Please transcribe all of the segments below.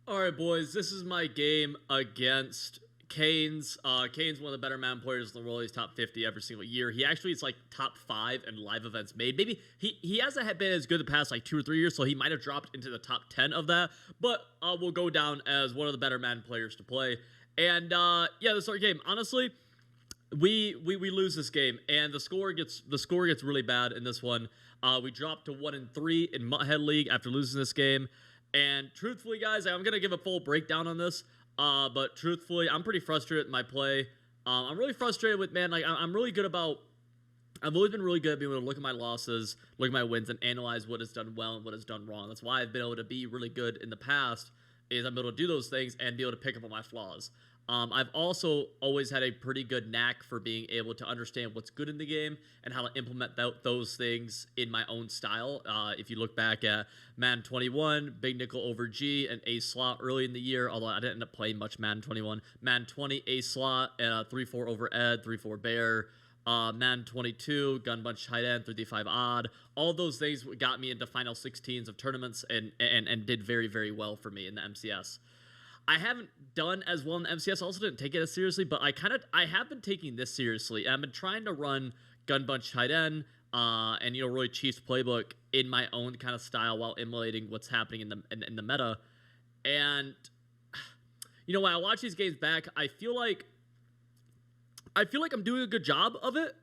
All right, boys, this is my game against Kane's. Kane's one of the better Madden players in the world. He's top 50 every single year. He actually is like top 5 in live events made. Maybe he hasn't been as good the past like 2 or 3 years, so he might have dropped into the top 10 of that. But will go down as one of the better Madden players to play. And yeah, this our game. Honestly, we lose this game, and the score gets really bad in this one. We dropped to 1-3 in Mutthead League after losing this game. And truthfully, guys, I'm going to give a full breakdown on this. But truthfully, I'm pretty frustrated with my play. I'm really frustrated with, man, like, I'm really good about... I've always been really good at being able to look at my losses, look at my wins, and analyze what is done well and what is done wrong. That's why I've been able to be really good in the past, is I'm able to do those things and be able to pick up on my flaws. I've also always had a pretty good knack for being able to understand what's good in the game and how to implement those things in my own style. If you look back at Madden 21, Big Nickel over G, and A slot early in the year, although I didn't end up playing much Madden 21. Madden 20, A slot, 3-4 over Ed, 3-4 Bear. Madden 22, gun bunch tight end, 3-5 odd. All those things got me into final 16s of tournaments and did very, very well for me in the MCS. I haven't done as well in the MCS. I also didn't take it as seriously, but I have been taking this seriously. I've been trying to run gun bunch tight end and really Chiefs playbook in my own kind of style while emulating what's happening in the meta. And when I watch these games back, I feel like I'm doing a good job of it,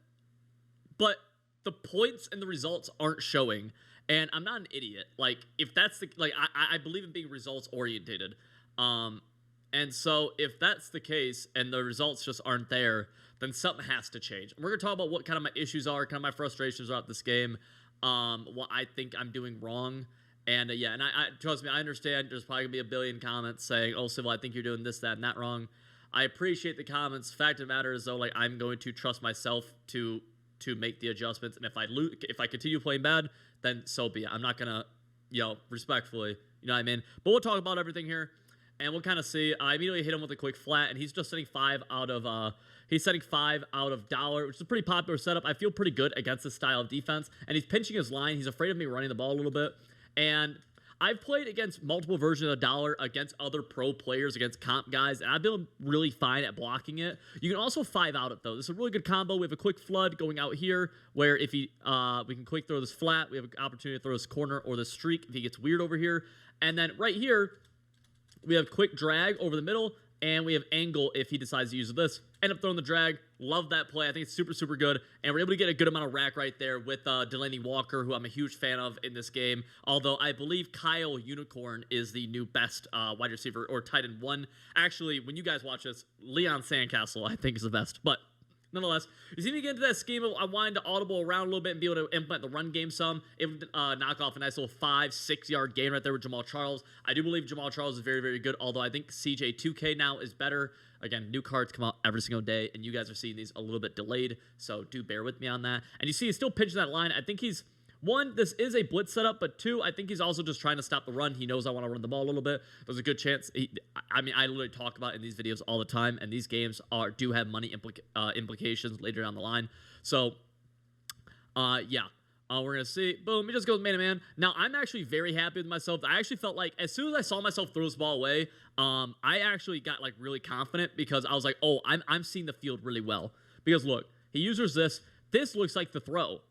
but the points and the results aren't showing. And I'm not an idiot. Like, if that's I believe in being results orientated. And so if that's the case and the results just aren't there, then something has to change. And we're going to talk about what kind of my issues are, kind of my frustrations about this game, what I think I'm doing wrong. And yeah, and I trust me, I understand there's probably going to be a billion comments saying, oh, Civil, I think you're doing this, that, and that wrong. I appreciate the comments. Fact of the matter is, though, like, I'm going to trust myself to make the adjustments. And if I continue playing bad, then so be it. I'm not going to, respectfully, you know what I mean? But we'll talk about everything here. And we'll kind of see. I immediately hit him with a quick flat, and he's just setting 5 out of dollar, which is a pretty popular setup. I feel pretty good against this style of defense, and he's pinching his line. He's afraid of me running the ball a little bit, and I've played against multiple versions of dollar against other pro players, against comp guys, and I've been really fine at blocking it. You can also 5 out it, though. This is a really good combo. We have a quick flood going out here, where if we can quick throw this flat, we have an opportunity to throw this corner or this streak if he gets weird over here, and then right here, we have quick drag over the middle, and we have angle if he decides to use this. End up throwing the drag. Love that play. I think it's super, super good. And we're able to get a good amount of rack right there with Delaney Walker, who I'm a huge fan of in this game. Although I believe Kyle Unicorn is the new best wide receiver or tight end 1. Actually, when you guys watch this, Leon Sandcastle, I think, is the best. But nonetheless, you see me get into that scheme of I wanted to audible around a little bit and be able to implement the run game some. It would knock off a nice little 5-6 yard gain right there with Jamal Charles. I do believe Jamal Charles is very, very good, although I think CJ2K now is better. Again, new cards come out every single day, and you guys are seeing these a little bit delayed, so do bear with me on that. And you see he's still pinching that line. I think he's... 1, this is a blitz setup, but 2, I think he's also just trying to stop the run. He knows I want to run the ball a little bit. There's a good chance. I literally talk about it in these videos all the time, and these games do have money implications later down the line. So, yeah. We're going to see. Boom. He just goes man-to-man. Now, I'm actually very happy with myself. I actually felt like as soon as I saw myself throw this ball away, I actually got, like, really confident because I was like, oh, I'm seeing the field really well. Because, look, he uses this. This looks like the throw.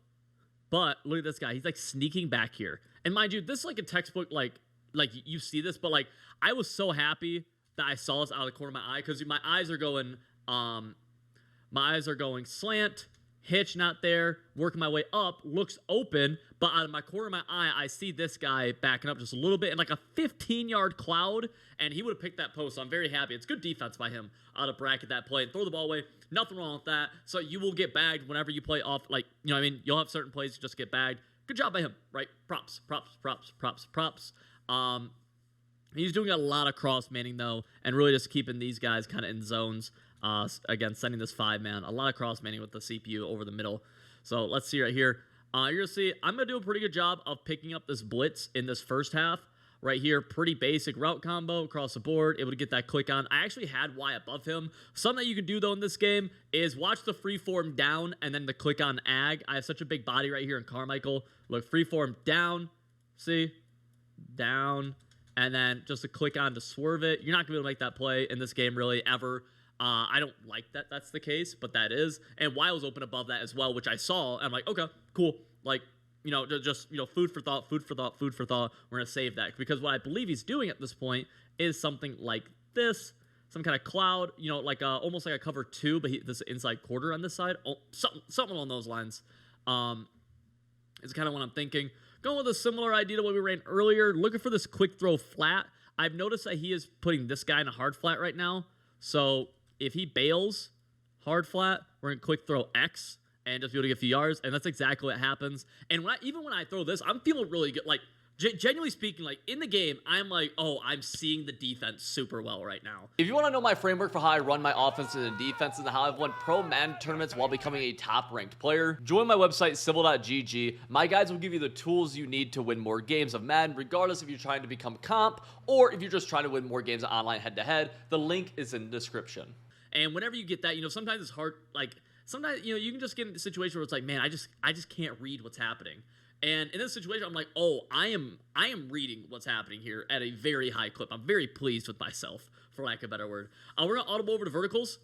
But look at this guy. He's like sneaking back here. And mind you, this is like a textbook, like you see this, but like I was so happy that I saw this out of the corner of my eye because my eyes are going slant, hitch not there, working my way up, looks open, but out of my corner of my eye, I see this guy backing up just a little bit in like a 15-yard cloud, and he would have picked that post, so I'm very happy. It's good defense by him to bracket that play and throw the ball away. Nothing wrong with that. So you will get bagged whenever you play off, like, you know what I mean? You'll have certain plays you just get bagged. Good job by him, right? Props. He's doing a lot of cross-manning, though, and really just keeping these guys kind of in zones. Again, sending this 5-man. A lot of cross-manning with the CPU over the middle. So let's see right here. You're going to see I'm going to do a pretty good job of picking up this blitz in this first half. Right here, pretty basic route combo across the board, able to get that click on. I actually had Y above him. Something that you can do, though, in this game is watch the freeform down and then the click on ag. I have such a big body right here in Carmichael. Look, freeform down, see? Down, and then just to click on to swerve it. You're not going to be able to make that play in this game really ever. I don't like that that's the case, but that is. And Y was open above that as well, which I saw. And I'm like, okay, cool. Like, just, food for thought. We're going to save that. Because what I believe he's doing at this point is something like this. Some kind of cloud, like almost like a cover 2, but this inside quarter on this side. Oh, something along those lines is kind of what I'm thinking. Going with a similar idea to what we ran earlier, looking for this quick throw flat. I've noticed that he is putting this guy in a hard flat right now. So if he bails hard flat, we're going to quick throw X and just be able to get a few yards. And that's exactly what happens. And even when I throw this, I'm feeling really good. Like, genuinely speaking, like in the game, I'm like, oh, I'm seeing the defense super well right now. If you want to know my framework for how I run my offenses and defenses and how I've won pro Madden tournaments while becoming a top ranked player, join my website, civil.gg. My guides will give you the tools you need to win more games of Madden, regardless if you're trying to become comp or if you're just trying to win more games online head to head. The link is in the description. And whenever you get that, sometimes it's hard. Like sometimes, you can just get in a situation where it's like, man, I just can't read what's happening. And in this situation, I'm like, oh, I am reading what's happening here at a very high clip. I'm very pleased with myself, for lack of a better word. We're going to audible over to verticals.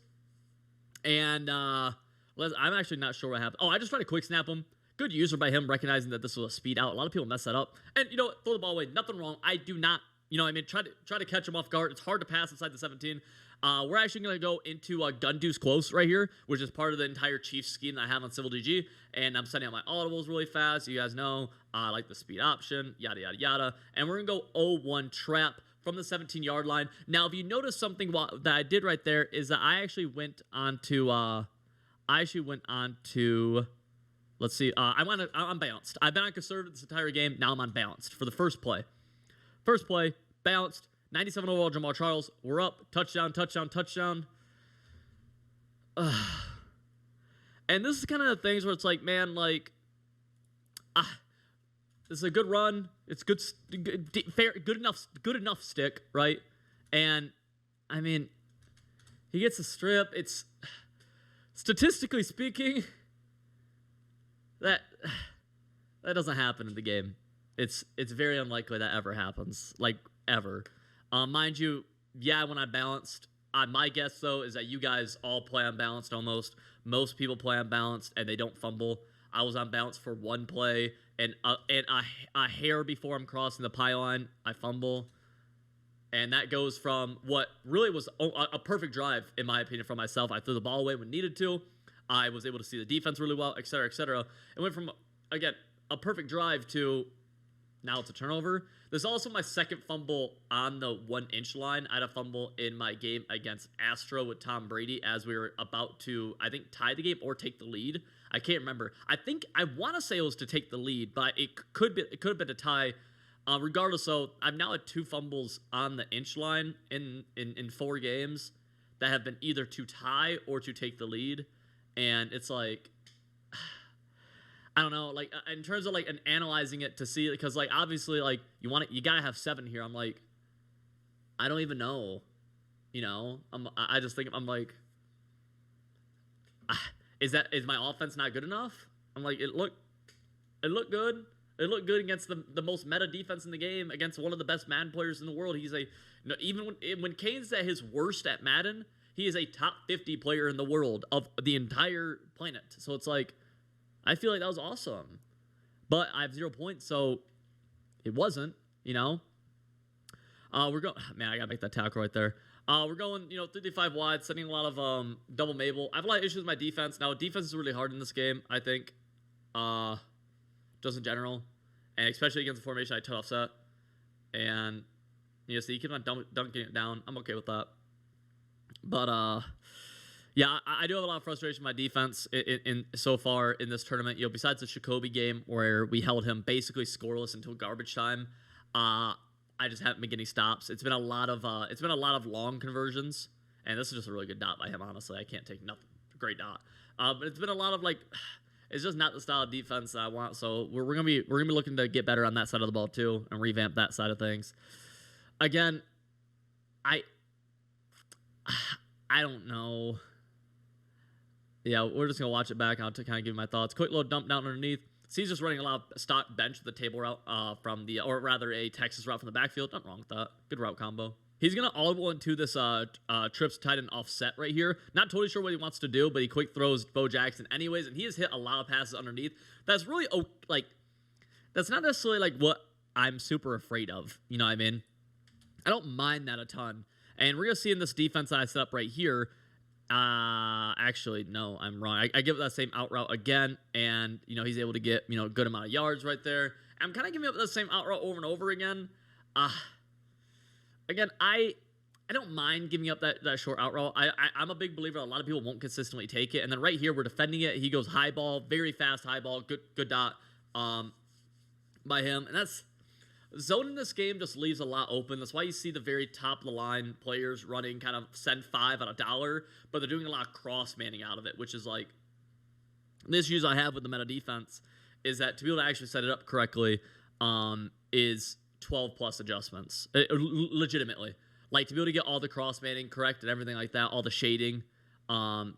And I'm actually not sure what happened. Oh, I just tried to quick snap him. Good user by him recognizing that this was a speed out. A lot of people mess that up. And, throw the ball away. Nothing wrong. I do not, try to catch him off guard. It's hard to pass inside the 17. We're actually going to go into gun deuce close right here, which is part of the entire Chiefs scheme that I have on Civil DG. And I'm sending out my audibles really fast. You guys know I like the speed option, yada, yada, yada. And we're going to go 0-1 trap from the 17-yard line. Now, if you notice something that I did right there is that I actually went on to, let's see, I'm balanced. I've been on conservative this entire game. Now I'm on balanced for the first play. First play, balanced. 97 overall, Jamaal Charles. We're up. Touchdown. And this is kind of the things where it's like, man, like, this is a good run. It's good, fair, good enough stick, right? And I mean, he gets a strip. It's statistically speaking, that doesn't happen in the game. It's very unlikely that ever happens, like ever. Mind you, yeah, when I balanced, my guess, though, is that you guys all play unbalanced almost. Most people play unbalanced, and they don't fumble. I was unbalanced for one play, and a hair before I'm crossing the pylon, I fumble. And that goes from what really was a perfect drive, in my opinion, for myself. I threw the ball away when needed to. I was able to see the defense really well, et cetera, et cetera. It went from, again, a perfect drive to now it's a turnover. There's also my second fumble on the 1-inch line. I had a fumble in my game against Astro with Tom Brady as we were about to, I think, tie the game or take the lead. I can't remember. I want to say it was to take the lead, but it could have been a tie. Regardless, so I've now had 2 fumbles on the inch line in 4 games that have been either to tie or to take the lead, and it's like, I don't know, like in terms of like analyzing it to see, because like obviously like you gotta have 7 here. I'm like, I don't even know, I just think I'm like, is my offense not good enough? I'm like, it looked good. It looked good against the most meta defense in the game, against one of the best Madden players in the world. He's even when Kane's at his worst at Madden, he is a top 50 player in the world of the entire planet. So it's like, I feel like that was awesome. But I have 0 points, so it wasn't, We're going, man, I got to make that tackle right there. We're going, 35 wide, sending a lot of double Mabel. I have a lot of issues with my defense. Now, defense is really hard in this game, I think, just in general. And especially against the formation I tough set. And, so you keep on dunking it down. I'm okay with that. But, yeah, I do have a lot of frustration with my defense in so far in this tournament. Besides the Jacoby game where we held him basically scoreless until garbage time, I just haven't been getting stops. It's been a lot of long conversions, and this is just a really good dot by him. Honestly, I can't take nothing. Great dot, but it's been a lot of like, it's just not the style of defense that I want. So we're gonna be looking to get better on that side of the ball too, and revamp that side of things. Again, I don't know. Yeah, we're just going to watch it back. I'll kind of give my thoughts. Quick little dump down underneath. So he's just running a lot of stock bench with the table route or rather a Texas route from the backfield. Nothing wrong with that. Good route combo. He's going to audible into this trips tight end offset right here. Not totally sure what he wants to do, but he quick throws Bo Jackson anyways, and he has hit a lot of passes underneath. That's really, that's not necessarily like what I'm super afraid of. You know what I mean? I don't mind that a ton. And we're going to see in this defense that I set up right here. Actually, no, I'm wrong. I give it that same out route again, and, he's able to get, a good amount of yards right there. I'm kind of giving up the same out route over and over again. Again, I don't mind giving up that short out route. I'm a big believer a lot of people won't consistently take it. And then right here, we're defending it. He goes high ball, very fast high ball, good dot by him. And that's zone in this game just leaves a lot open. That's why you see the very top of the line players running kind of send 5 on $1, but they're doing a lot of cross manning out of it, which is like the issues I have with the meta defense is that to be able to actually set it up correctly is 12 plus adjustments, legitimately. Like to be able to get all the cross manning correct and everything like that, all the shading,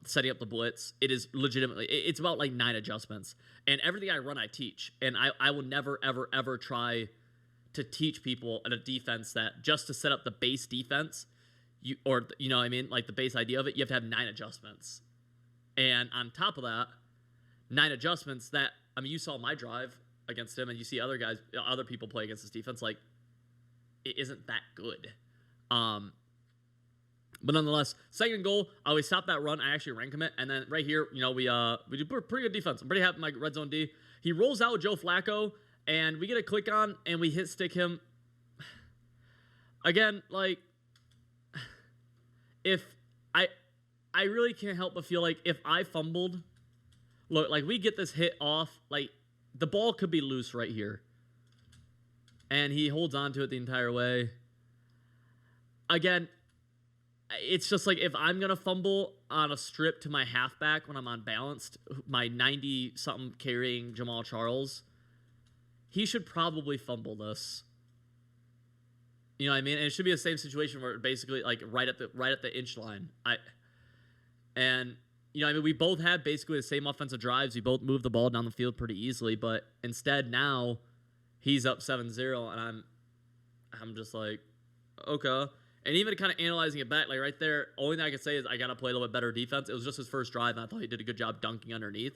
setting up the blitz, it is legitimately, it's about like 9 adjustments. And everything I run, I teach. And I will never, ever, ever try to teach people in a defense that just to set up the base defense, you know what I mean? Like the base idea of it, you have to have 9 adjustments. And on top of that, 9 adjustments that, you saw my drive against him, and you see other people play against this defense, like, it isn't that good. But nonetheless, second goal, we stopped that run. I actually ran commit, and then right here, we do pretty good defense. I'm pretty happy with my red zone D. He rolls out with Joe Flacco, and we get a click on, and we hit stick him. Again, like, if I really can't help but feel like if I fumbled, look, like we get this hit off, like the ball could be loose right here. And he holds on to it the entire way. Again, it's just like if I'm going to fumble on a strip to my halfback when I'm unbalanced, my 90-something carrying Jamal Charles, he should probably fumble this. You know what I mean? And it should be the same situation where basically like right at the inch line. We both had basically the same offensive drives. We both moved the ball down the field pretty easily, but instead now he's up 7-0, and I'm just like, okay. And even kind of analyzing it back, like right there, only thing I can say is I got to play a little bit better defense. It was just his first drive, and I thought he did a good job dunking underneath.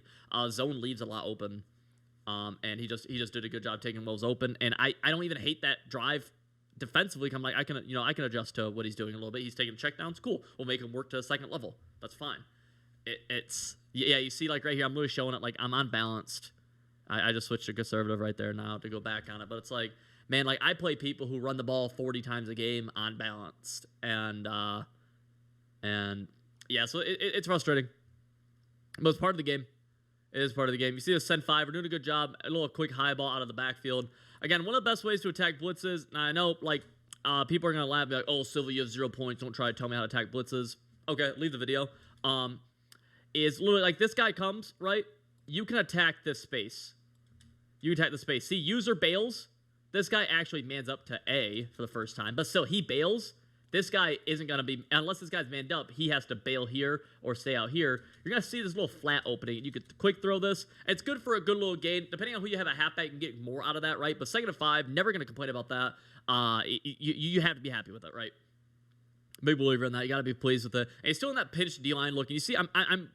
Zone leaves a lot open, and he just did a good job taking those open. And I don't even hate that drive defensively. I'm like, I can adjust to what he's doing a little bit. He's taking checkdowns. Cool. We'll make him work to a second level. That's fine. You see, like right here, I'm really showing it like I'm unbalanced. I just switched to conservative right there now to go back on it. But it's like, man, like I play people who run the ball 40 times a game unbalanced. And yeah, so it's frustrating. But it's part of the game. It is part of the game. You see the send 5. We're doing a good job. A little quick high ball out of the backfield. Again, one of the best ways to attack blitzes, and I know like people are going to laugh, be like, oh, Silva, you have 0 points. Don't try to tell me how to attack blitzes. Okay, leave the video. Is literally like this guy comes, right? You can attack this space. You attack the space. See, user bails. This guy actually mans up to A for the first time, but still, he bails. This guy isn't going to be, unless this guy's manned up, he has to bail here or stay out here. You're going to see this little flat opening. You could quick throw this. It's good for a good little gain. Depending on who you have a halfback, you can get more out of that, right? But 2nd and 5, never going to complain about that. You have to be happy with it, right? Big believer in that. You got to be pleased with it. And he's still in that pinch D-line look. And you see, again,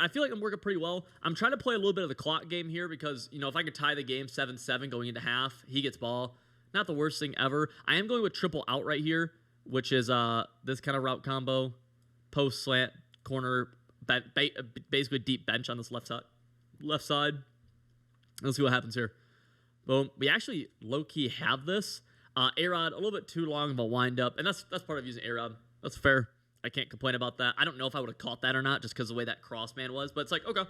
I feel like I'm working pretty well. I'm trying to play a little bit of the clock game here because, if I could tie the game 7-7 going into half, he gets ball. Not the worst thing ever. I am going with triple out right here, which is this kind of route combo, post slant, corner, basically deep bench on this left side. Let's see what happens here. Boom. We actually low-key have this. A-Rod, a little bit too long of a wind-up, and that's part of using A-Rod. That's fair. I can't complain about that. I don't know if I would have caught that or not just because of the way that cross man was, but it's like, okay,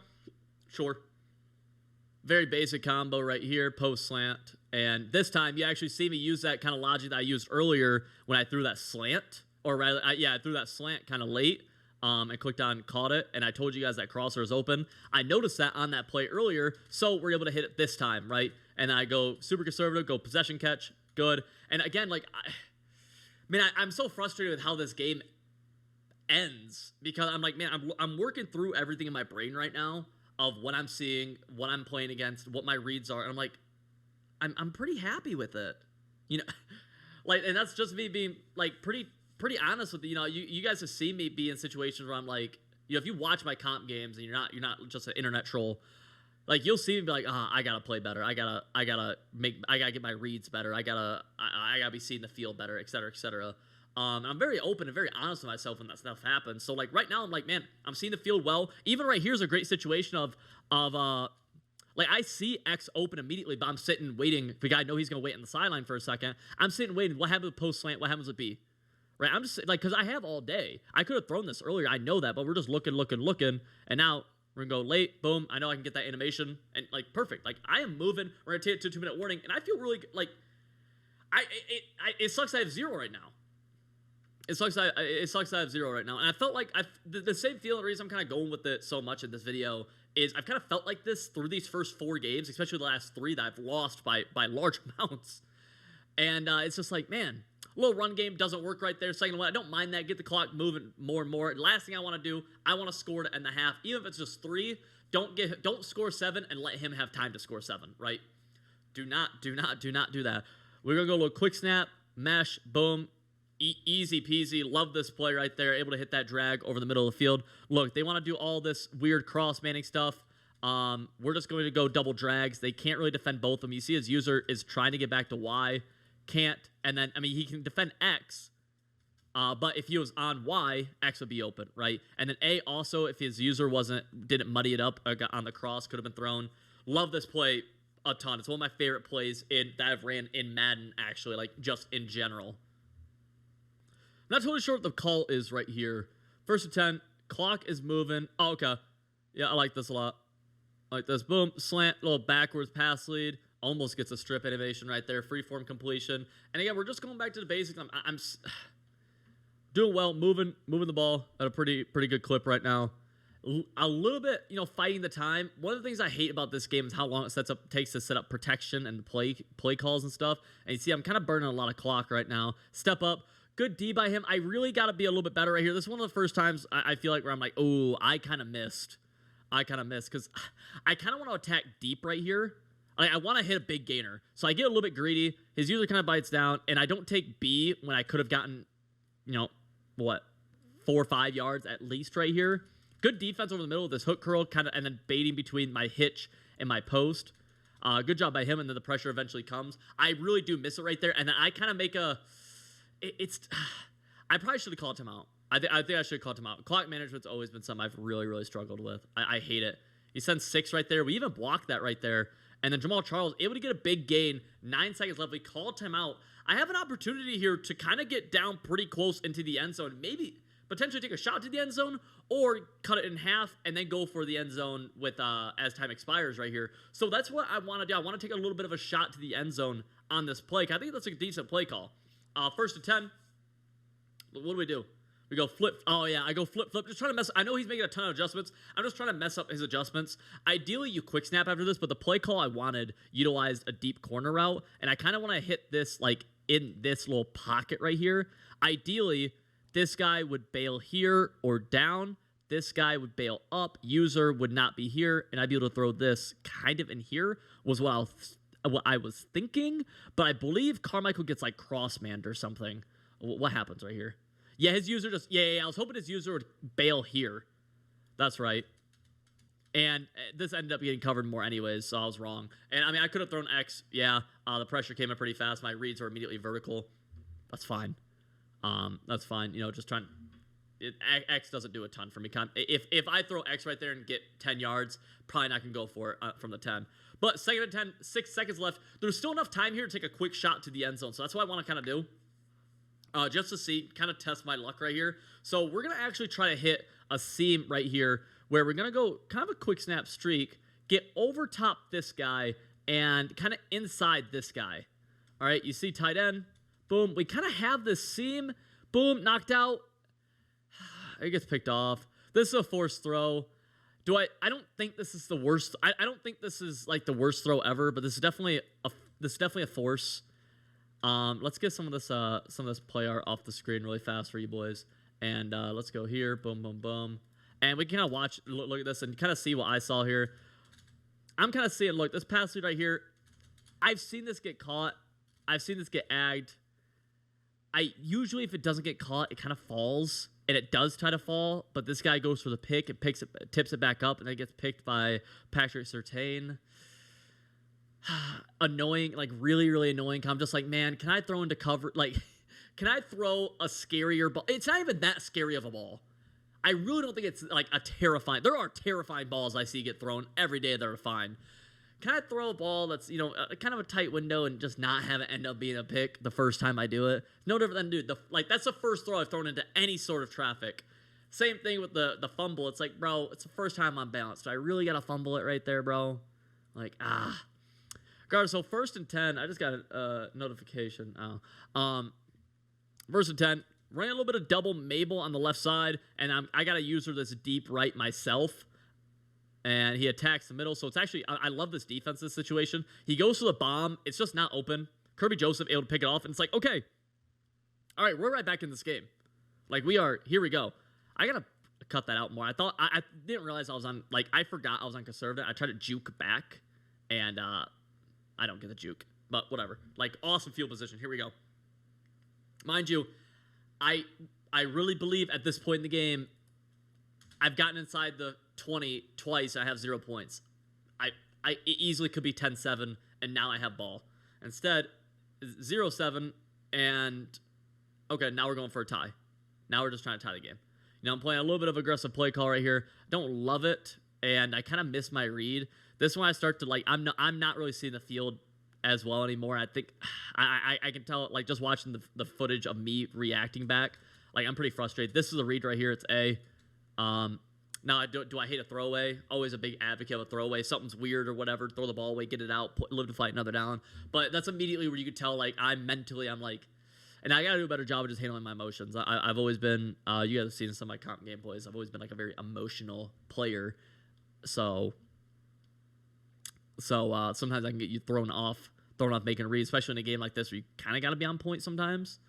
sure. Very basic combo right here, post slant. And this time, you actually see me use that kind of logic that I used earlier when I threw that slant. Or rather, I threw that slant kind of late and clicked on, caught it. And I told you guys that crosser is open. I noticed that on that play earlier, so we're able to hit it this time, right? And I go super conservative, go possession catch, good. And again, like, I'm so frustrated with how this game ends because I'm like, man, I'm working through everything in my brain right now of what I'm seeing, what I'm playing against, what my reads are. And I'm like, I'm pretty happy with it. You know, like, and that's just me being like pretty honest with you. You know, you guys have seen me be in situations where I'm like, you know, if you watch my comp games and you're not just an internet troll, like you'll see me be like, I gotta play better. I gotta get my reads better. I gotta be seeing the field better, et cetera, et cetera. And I'm very open and very honest with myself when that stuff happens. So like right now, I'm like, man, I'm seeing the field well. Even right here's a great situation of like I see X open immediately, but I'm sitting waiting. The guy I know he's gonna wait on the sideline for a second. I'm sitting waiting. What happens with post slant? What happens with B? Right? I'm just like, because I have all day. I could have thrown this earlier. I know that, but we're just looking, and now we're gonna go late. Boom! I know I can get that animation, and like perfect. Like I am moving. We're gonna take it to a 2-minute warning, and I feel really like it sucks. I have 0 right now. It sucks. I have 0 right now, and I felt like the same feeling. The reason I'm kind of going with it so much in this video is I've kind of felt like this through these first 4 games, especially the last 3 that I've lost by large amounts, and it's just like, man. A little run game doesn't work right there. Second one, I don't mind that. Get the clock moving more and more. Last thing I want to do, I want to score to end the half. Even if it's just 3, don't score 7 and let him have time to score 7, right? Do not do that. We're going to go a little quick snap, mesh, boom, easy peasy. Love this play right there. Able to hit that drag over the middle of the field. Look, they want to do all this weird cross-manning stuff. We're just going to go double drags. They can't really defend both of them. You see his user is trying to get back to Y. Can't, and then, I mean, he can defend X, but if he was on Y, X would be open, right? And then A also, if his user didn't muddy it up on the cross, could have been thrown. Love this play a ton. It's one of my favorite plays that I've ran in Madden, actually, like just in general. I'm not totally sure what the call is right here. 1st and 10, clock is moving. Oh, okay. Yeah, I like this a lot. I like this. Boom, slant, little backwards pass lead. Almost gets a strip animation right there, freeform completion. And again, we're just going back to the basics. I'm doing well, moving the ball at a pretty good clip right now. A little bit, you know, fighting the time. One of the things I hate about this game is how long it takes to set up protection and play calls and stuff. And you see, I'm kind of burning a lot of clock right now. Step up. Good D by him. I really got to be a little bit better right here. This is one of the first times I feel like where I'm like, oh, I kind of missed because I kind of want to attack deep right here. I want to hit a big gainer. So I get a little bit greedy. His user kind of bites down, and I don't take B when I could have gotten, you know, 4 or 5 yards at least right here. Good defense over the middle of this hook curl, kind of, and then baiting between my hitch and my post. Good job by him, and then the pressure eventually comes. I really do miss it right there, and then I kind of make I probably should have called him out. I think I should have called him out. Clock management's always been something I've really struggled with. I hate it. He sends 6 right there. We even blocked that right there. And then Jamal Charles able to get a big gain. 9 seconds left. We call timeout. I have an opportunity here to kind of get down pretty close into the end zone. Maybe potentially take a shot to the end zone or cut it in half and then go for the end zone with as time expires right here. So that's what I want to do. I want to take a little bit of a shot to the end zone on this play. I think that's a decent play call. 1st and 10. What do we do? We go flip. Oh, yeah, I go flip. Just trying to mess. I know he's making a ton of adjustments. I'm just trying to mess up his adjustments. Ideally, you quick snap after this, but the play call I wanted utilized a deep corner route, and I kind of want to hit this like in this little pocket right here. Ideally, this guy would bail here or down. This guy would bail up. User would not be here, and I'd be able to throw this kind of in here was what I was thinking, but I believe Carmichael gets like cross-manned or something. What happens right here? Yeah, his user just, I was hoping his user would bail here. That's right. And this ended up getting covered more anyways, so I was wrong. And, I mean, I could have thrown X. Yeah, the pressure came in pretty fast. My reads were immediately vertical. That's fine. That's fine. You know, just trying. X doesn't do a ton for me. If I throw X right there and get 10 yards, probably not going to go for it from the 10. But 2nd and 10, 6 seconds left. There's still enough time here to take a quick shot to the end zone. So that's what I want to kind of do. Just to see, kind of test my luck right here. So we're going to actually try to hit a seam right here where we're going to go kind of a quick snap streak, get over top this guy, and kind of inside this guy. All right, you see tight end. Boom. We kind of have this seam. Boom, knocked out. It gets picked off. This is a forced throw. I don't think this is the worst. I don't think this is like the worst throw ever, but this is definitely a force. Let's get some of this play art off the screen really fast for you boys. And let's go here. Boom, boom, boom. And we can kind of look at this and kind of see what I saw here. I'm kind of seeing, look, this pass lead right here, I've seen this get caught. I've seen this get agged. Usually if it doesn't get caught, it kind of falls. And it does try to fall, but this guy goes for the pick and tips it back up, and then gets picked by Patrick Surtain. Annoying, like really, really annoying. I'm just like, man, can I throw into cover? Like, can I throw a scarier ball? It's not even that scary of a ball. I really don't think it's like a terrifying. There are terrifying balls I see get thrown every day that are fine. Can I throw a ball that's, kind of a tight window and just not have it end up being a pick the first time I do it? No different than, dude, that's the first throw I've thrown into any sort of traffic. Same thing with the fumble. It's like, bro, it's the first time I'm balanced. Do I really got to fumble it right there, bro? Like, Guys, so 1st and 10, I just got a notification. First and 10, ran a little bit of double Mabel on the left side, and I got a user that's deep right myself. And he attacks the middle. So it's actually, I love this defense, this situation. He goes for the bomb. It's just not open. Kirby Joseph able to pick it off. And it's like, okay. All right, we're right back in this game. Like, here we go. I got to cut that out more. I didn't realize I was on, I forgot I was on conservative. I tried to juke back. And I don't get the juke. But whatever. Awesome field position. Here we go. Mind you, I really believe at this point in the game, I've gotten inside the 20 twice. I have 0 points. It easily could be 10-7, and now I have ball. Instead, 0-7, and okay, now we're going for a tie. Now we're just trying to tie the game. I'm playing a little bit of aggressive play call right here. Don't love it, and I kind of miss my read. This one I start to I'm not really seeing the field as well anymore. I think I can tell just watching the footage of me reacting back. I'm pretty frustrated. This is a read right here. It's A. Now, do I hate a throwaway? Always a big advocate of a throwaway. Something's weird or whatever. Throw the ball away, get it out, live to fight another down. But that's immediately where you could tell, I'm mentally, and I got to do a better job of just handling my emotions. I've always been, you guys have seen some of my comp gameplays. I've always been a very emotional player. So sometimes I can get you thrown off making a read, especially in a game like this where you kind of got to be on point sometimes.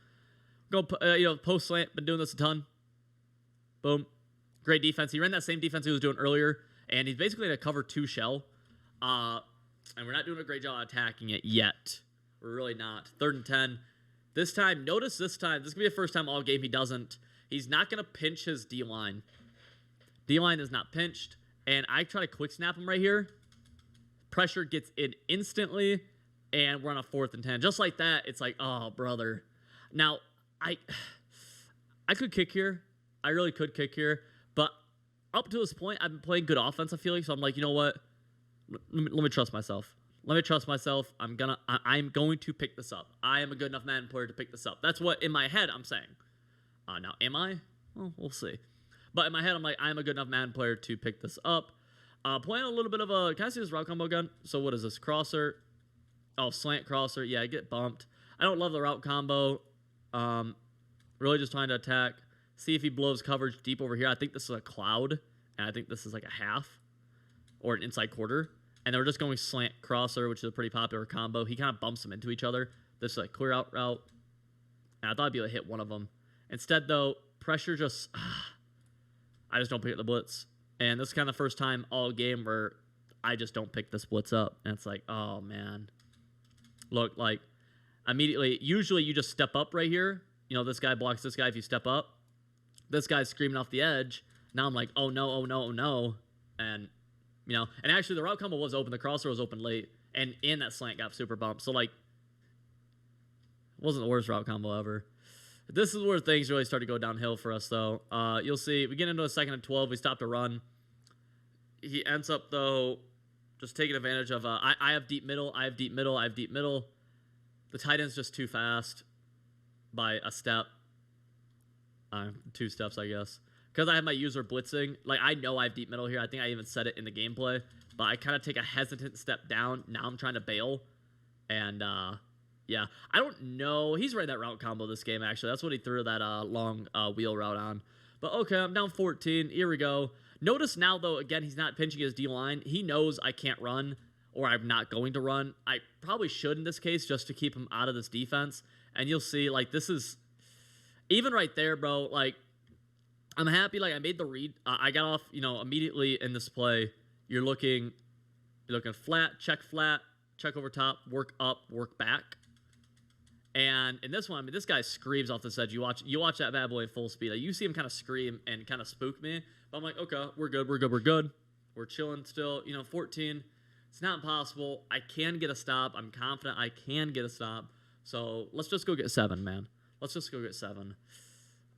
Post slant, been doing this a ton. Boom. Great defense. He ran that same defense he was doing earlier, and he's basically in a cover 2 shell. And we're not doing a great job attacking it yet. We're really not. 3rd and 10. This time, notice this time, this is going to be the first time all game he doesn't. He's not going to pinch his D-line. D-line is not pinched, and I try to quick snap him right here. Pressure gets in instantly, and we're on a 4th and 10. Just like that, it's like, oh, brother. Now, I could kick here. I really could kick here. But up to this point, I've been playing good offense, I feel like. So I'm like, you know what? Let me trust myself. I'm going to pick this up. I am a good enough Madden player to pick this up. That's what, in my head, I'm saying. Now, am I? Well, we'll see. But in my head, I'm like, I'm a good enough Madden player to pick this up. Playing a little bit of a... Can I see this route combo again? So what is this? Crosser. Oh, slant crosser. Yeah, I get bumped. I don't love the route combo. Really just trying to attack. See if he blows coverage deep over here. I think this is a cloud, and I think this is like a half or an inside quarter. And they're just going slant crosser, which is a pretty popular combo. He kind of bumps them into each other. This is like clear out route. And I thought I'd be able to hit one of them. Instead, though, pressure just... I just don't pick up the blitz. And this is kind of the first time all game where I just don't pick this blitz up. And it's like, oh, man. Look, immediately, usually you just step up right here. This guy blocks this guy if you step up. This guy's screaming off the edge. Now I'm like, oh no, oh no, oh no. And, and actually the route combo was open. The crosser was open late. And that slant got super bumped. So, it wasn't the worst route combo ever. This is where things really start to go downhill for us, though. You'll see, we get into a 2nd and 12. We stop to run. He ends up, though, just taking advantage of, I have deep middle. The tight end's just too fast by a step. 2 steps, I guess. Because I have my user blitzing. I know I have deep middle here. I think I even said it in the gameplay. But I kind of take a hesitant step down. Now I'm trying to bail. And, yeah. I don't know. He's ran that route combo this game, actually. That's what he threw that long wheel route on. But, okay, I'm down 14. Here we go. Notice now, though, again, he's not pinching his D-line. He knows I can't run or I'm not going to run. I probably should in this case just to keep him out of this defense. And you'll see, this is... Even right there, bro, I'm happy. Like I made the read. I got off, immediately in this play. You're looking flat, check over top, work up, work back. And in this one, I mean, this guy screams off this edge. You watch that bad boy at full speed. Like, you see him kind of scream and kind of spook me. But I'm like, okay, we're good. We're chilling still. 14. It's not impossible. I can get a stop. I'm confident I can get a stop. So let's just go get 7, man. Let's just go get 7.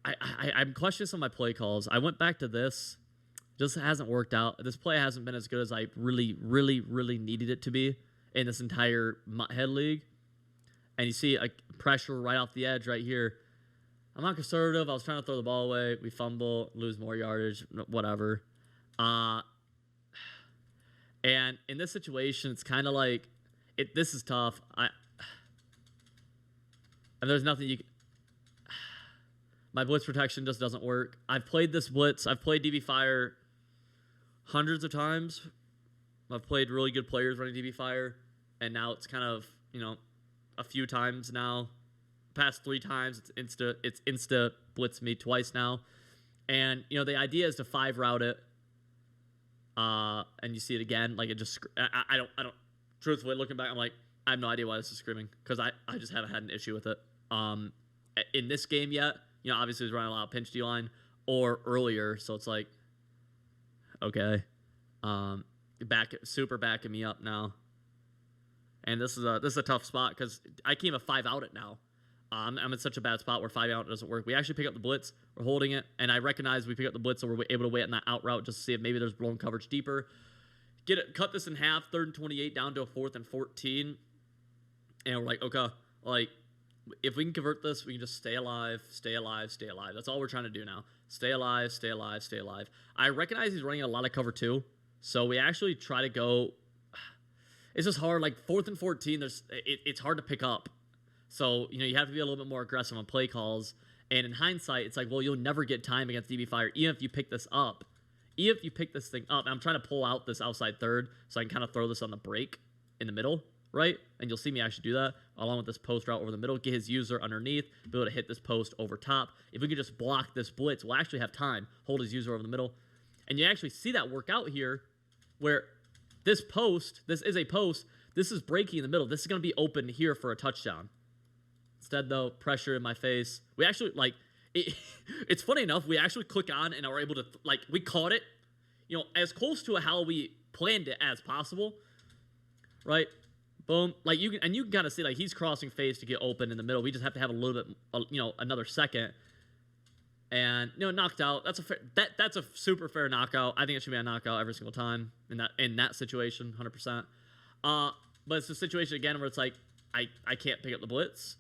I'm questioning some of my play calls. I went back to this. Just hasn't worked out. This play hasn't been as good as I really, really, really needed it to be in this entire Head League. And you see a pressure right off the edge right here. I'm not conservative. I was trying to throw the ball away. We fumble, lose more yardage, whatever. And in this situation, it's kind of like, this is tough. And there's nothing you can... My blitz protection just doesn't work. I've played this blitz. I've played DB Fire hundreds of times. I've played really good players running DB Fire. And now it's kind of, a few times now. Past 3 times, it's insta blitz me twice now. And, the idea is to 5 route it. And you see it again. Like, it just, I don't, truthfully, looking back, I'm like, I have no idea why this is screaming. Because I just haven't had an issue with it. In this game yet, obviously he's running a lot of pinch D-line or earlier. So it's like, okay. Super backing me up now. And this is a tough spot because I can't even 5 out it now. I'm in such a bad spot where 5 out doesn't work. We actually pick up the blitz. We're holding it. And I recognize we pick up the blitz, so we're able to wait on that out route just to see if maybe there's blown coverage deeper. Cut this in half, 3rd and 28, down to a 4th and 14. And we're like, okay, like, if we can convert this, we can just stay alive. That's all we're trying to do now. Stay alive. I recognize he's running a lot of cover 2. So we actually try to go... It's just hard. Like 4th and 14, it's hard to pick up. So, you have to be a little bit more aggressive on play calls. And in hindsight, it's like, well, you'll never get time against DB Fire, even if you pick this up. Even if you pick this thing up, I'm trying to pull out this outside third so I can kind of throw this on the break in the middle, right? And you'll see me actually do that along with this post route over the middle, get his user underneath, be able to hit this post over top. If we could just block this blitz, we'll actually have time, hold his user over the middle. And you actually see that work out here where this is a post, this is breaking in the middle. This is going to be open here for a touchdown. Instead, though, pressure in my face. We actually, it's funny enough, we actually click on and are able to, we caught it, as close to how we planned it as possible, right? Boom. You can kind of see, he's crossing face to get open in the middle. We just have to have a little bit, another second. And, knocked out. That's a super fair knockout. I think it should be a knockout every single time in that situation, 100%. But it's a situation, again, where it's like, I can't pick up the blitz.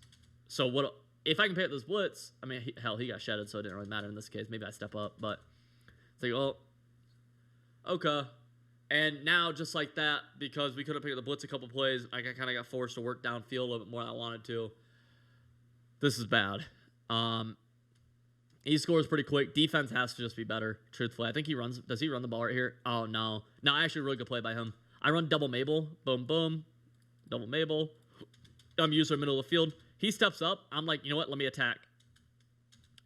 So what if I can pick up this blitz? I mean, he got shedded, so it didn't really matter in this case. Maybe I step up, but it's like, well, okay. And now, just like that, because we could have picked up the blitz a couple plays, I kind of got forced to work downfield a little bit more than I wanted to. This is bad. He scores pretty quick. Defense has to just be better, truthfully. I think does he run the ball right here? Oh, no. No, actually, really good play by him. I run double Mabel. Boom, boom. Double Mabel. I'm user middle of the field. He steps up. I'm like, you know what? Let me attack.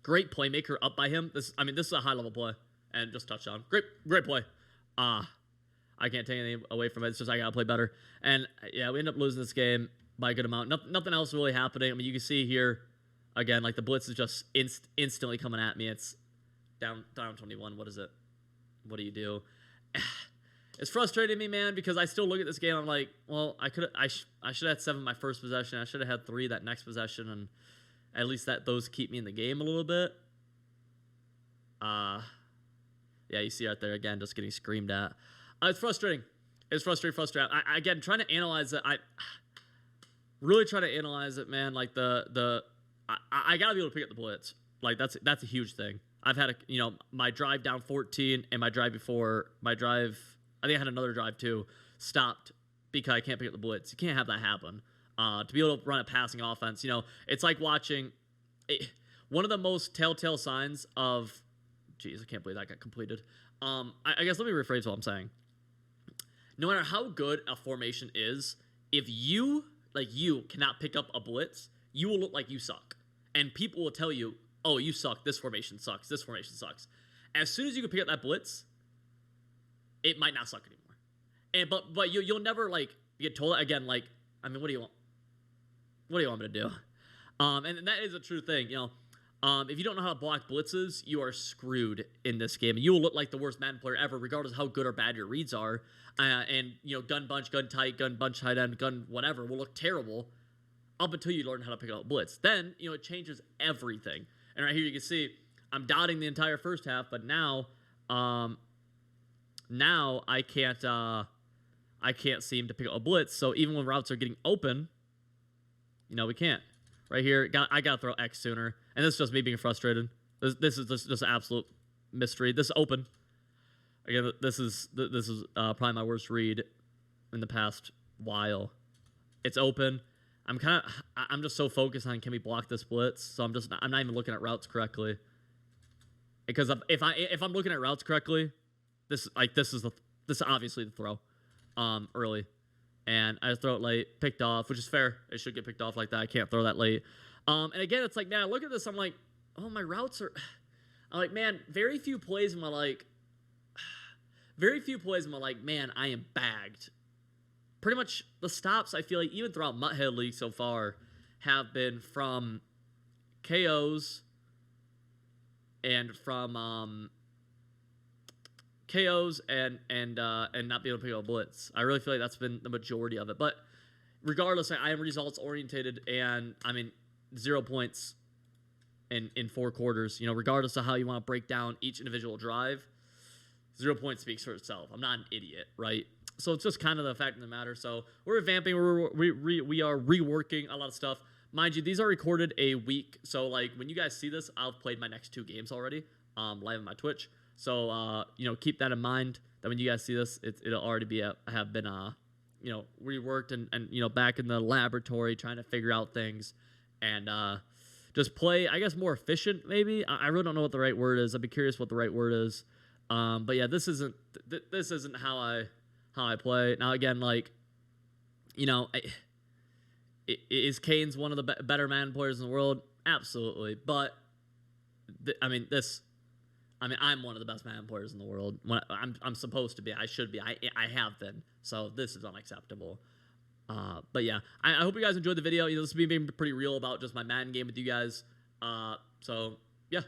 Great playmaker up by him. This is a high-level play. And just touchdown. Great play. I can't take anything away from it. It's just I got to play better. And, yeah, we end up losing this game by a good amount. Nothing else really happening. I mean, you can see here, again, the blitz is just instantly coming at me. It's down 21. What is it? What do you do? It's frustrating me, man, because I still look at this game. I'm like, well, I should have had 7 my first possession. I should have had 3 that next possession, and at least those keep me in the game a little bit. Yeah, you see right there again, just getting screamed at. It's frustrating. It's frustrating. Again, trying to analyze it. I really try to analyze it, man. I gotta be able to pick up the blitz. That's a huge thing. I've had my drive down 14 and my drive before I think I had another drive too, stopped because I can't pick up the blitz. You can't have that happen. To be able to run a passing offense, it's like watching one of the most telltale signs of, geez, I can't believe that got completed. I guess let me rephrase what I'm saying. No matter how good a formation is, if you cannot pick up a blitz, you will look like you suck. And people will tell you, oh, you suck. This formation sucks. This formation sucks. As soon as you can pick up that blitz, it might not suck anymore. And but you'll never like get told again. Like, I mean, what do you want? What do you want me to do? And that is a true thing. If you don't know how to block blitzes, you are screwed in this game. You will look like the worst Madden player ever, regardless of how good or bad your reads are. And gun bunch, gun tight, gun bunch tight end, gun whatever will look terrible up until you learn how to pick up blitz. Then it changes everything. And right here you can see I'm dotting the entire first half, but now I can't seem to pick up a blitz. So even when routes are getting open, we can't. Right here, I gotta throw X sooner, and this is just me being frustrated. This is just an absolute mystery. This is open. Again, this is probably my worst read in the past while. It's open. I'm just so focused on can we block this blitz, so I'm not even looking at routes correctly. Because if I'm looking at routes correctly, this is obviously the throw, early. And I just throw it late, picked off, which is fair. It should get picked off like that. I can't throw that late. And again, it's like, man, I look at this, I'm like, oh, my routes are... I'm like, man, very few plays am I like, man, I am bagged. Pretty much the stops, I feel like, even throughout Mutthead League so far, have been from KOs and from... KOs and not being able to pick up a blitz. I really feel like that's been the majority of it. But regardless, I am results oriented, and I mean 0 points in 4 quarters. Regardless of how you want to break down each individual drive, 0 points speaks for itself. I'm not an idiot, right? So it's just kind of the fact of the matter. So we're revamping. We are reworking a lot of stuff. Mind you, these are recorded a week. So like when you guys see this, I've played my next 2 games already, live on my Twitch. So, keep that in mind, that when you guys see this, it'll already have been reworked and back in the laboratory trying to figure out things and just play, I guess, more efficient, maybe. I really don't know what the right word is. I'd be curious what the right word is. But yeah, this isn't how I play. Now, again, like, is Canes one of the better Madden players in the world? Absolutely. But, I'm one of the best Madden players in the world. I'm supposed to be. I should be. I have been. So this is unacceptable. But yeah, I hope you guys enjoyed the video. This is me being pretty real about just my Madden game with you guys. So yeah.